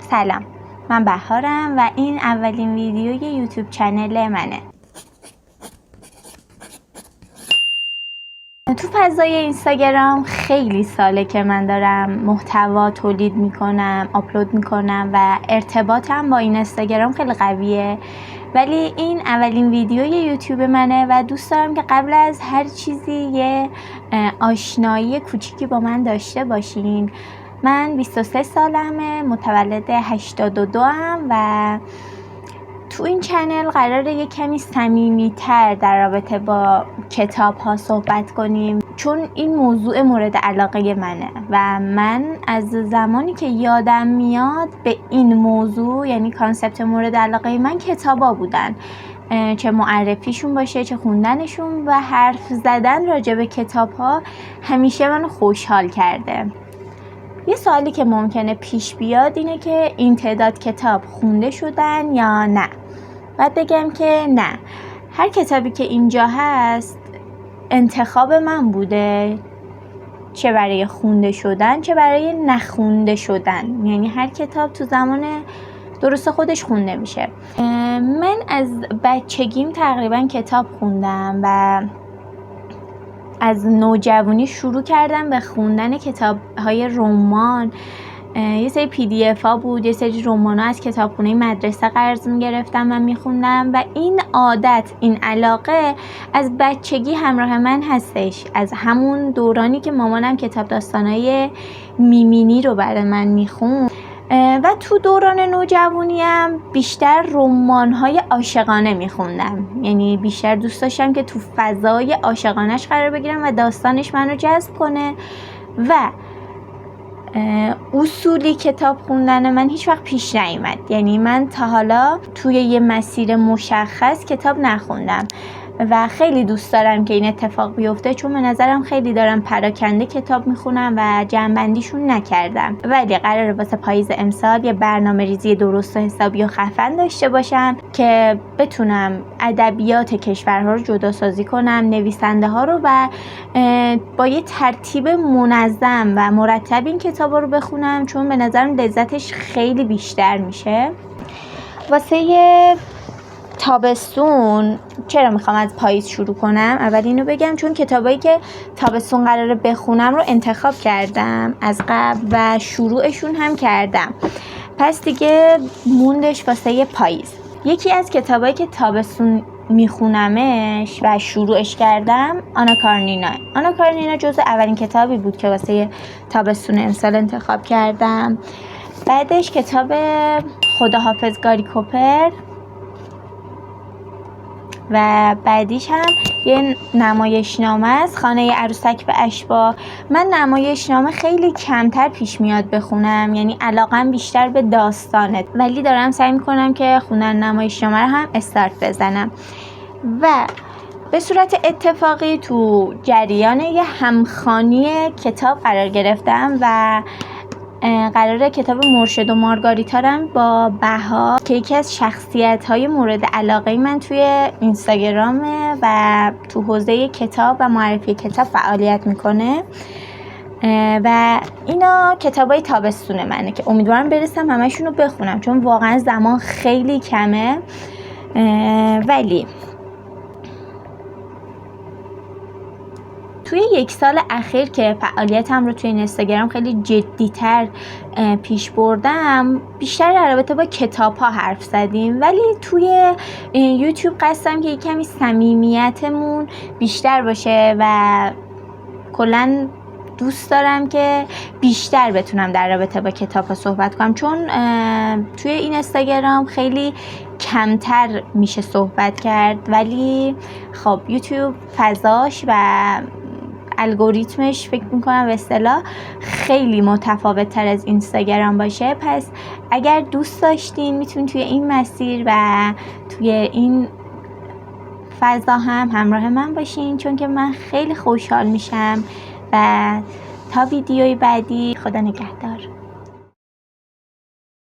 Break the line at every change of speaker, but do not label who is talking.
سلام، من بهارم و این اولین ویدیوی یوتیوب چنل منه. تو فضای اینستاگرام خیلی ساله که من دارم محتوا تولید میکنم، آپلود میکنم و ارتباطم با این اینستاگرام خیلی قویه، ولی این اولین ویدیوی یوتیوب منه و دوست دارم که قبل از هر چیزی یه آشنایی کوچیکی با من داشته باشین. من 23 سالمه، متولد 82 و تو این چنل قراره یه کمی صمیمی‌تر در رابطه با کتاب ها صحبت کنیم، چون این موضوع مورد علاقه منه و من از زمانی که یادم میاد به این موضوع، یعنی کانسپت مورد علاقه من کتابا بودن، چه معرفیشون باشه چه خوندنشون و حرف زدن راجع به کتاب ها همیشه منو خوشحال کرده. یه سوالی که ممکنه پیش بیاد اینه که این تعداد کتاب خونده شدن یا نه. باید بگم که نه، هر کتابی که اینجا هست انتخاب من بوده، چه برای خونده شدن چه برای نخونده شدن، یعنی هر کتاب تو زمان درست خودش خونده میشه. من از بچگیم تقریبا کتاب خوندم و از نوجوانی شروع کردم به خوندن کتاب‌های رمان. یه سری PDF ها بود، یه سری رمان ها از کتابخونه مدرسه قرض می‌گرفتم و می‌خوندم و این عادت، این علاقه از بچگی همراه من هستش، از همون دورانی که مامانم کتاب داستانای میمینی رو برای من می‌خوند و تو دوران نوجوانیم بیشتر رمان‌های عاشقانه می‌خوندم، یعنی بیشتر دوست داشتم که تو فضای عاشقانه‌اش قرار بگیرم و داستانش منو جذب کنه و اصولی کتاب خوندن من هیچ وقت پیش نیامد، یعنی من تا حالا توی یه مسیر مشخص کتاب نخوندم و خیلی دوست دارم که این اتفاق بیفته، چون به نظرم خیلی دارم پراکنده کتاب میخونم و جمع‌بندیشون نکردم. ولی قراره واسه پاییز امسال یه برنامه ریزی درست و حسابی و خفن داشته باشم که بتونم ادبیات کشورها رو جدا سازی کنم، نویسنده ها رو، و با یه ترتیب منظم و مرتب این کتابا رو بخونم، چون به نظرم لذتش خیلی بیشتر میشه. واسه تابستون چرا میخوام از پاییز شروع کنم؟ اول اینو بگم چون کتابایی که تابستون قراره بخونم رو انتخاب کردم از قبل و شروعشون هم کردم، پس دیگه موندش واسه پاییز. یکی از کتابایی که تابستون میخونمش و شروعش کردم آنا کارنینا جزو اولین کتابی بود که واسه تابستون امسال انتخاب کردم. بعدش کتاب خداحافظ گاری کوپر و بعدیش هم یه نمایشنامه است، خانه عروسک به اشباح. من نمایشنامه خیلی کمتر پیش میاد بخونم، یعنی علاقم بیشتر به داستانه، ولی دارم سعی میکنم که خوندن نمایشنامه رو هم استارت بزنم. و به صورت اتفاقی تو جریان یه همخوانی کتاب قرار گرفتم و قراره کتاب مرشد و مارگاریتا رو با بها که یکی از شخصیت‌های مورد علاقه من توی اینستاگرامه و تو حوزه کتاب و معرفی کتاب فعالیت میکنه و اینا کتابای تابستون منه که امیدوارم برسم همشون رو بخونم، چون واقعا زمان خیلی کمه. ولی توی یک سال اخیر که فعالیتم رو توی اینستاگرام خیلی جدی‌تر پیش بردم، بیشتر در رابطه با کتاب ها حرف زدیم، ولی توی یوتیوب قصدم که کمی صمیمیتمون بیشتر باشه و کلاً دوست دارم که بیشتر بتونم در رابطه با کتاب ها صحبت کنم، چون توی این اینستاگرام خیلی کمتر میشه صحبت کرد، ولی خب یوتیوب فضاش و الگوریتمش فکر میکنم به اصطلاح خیلی متفاوت تر از اینستاگرام باشه. پس اگر دوست داشتین میتونین توی این مسیر و توی این فضا هم همراه من باشین، چون که من خیلی خوشحال میشم. و تا ویدیوی بعدی، خدا نگهدار.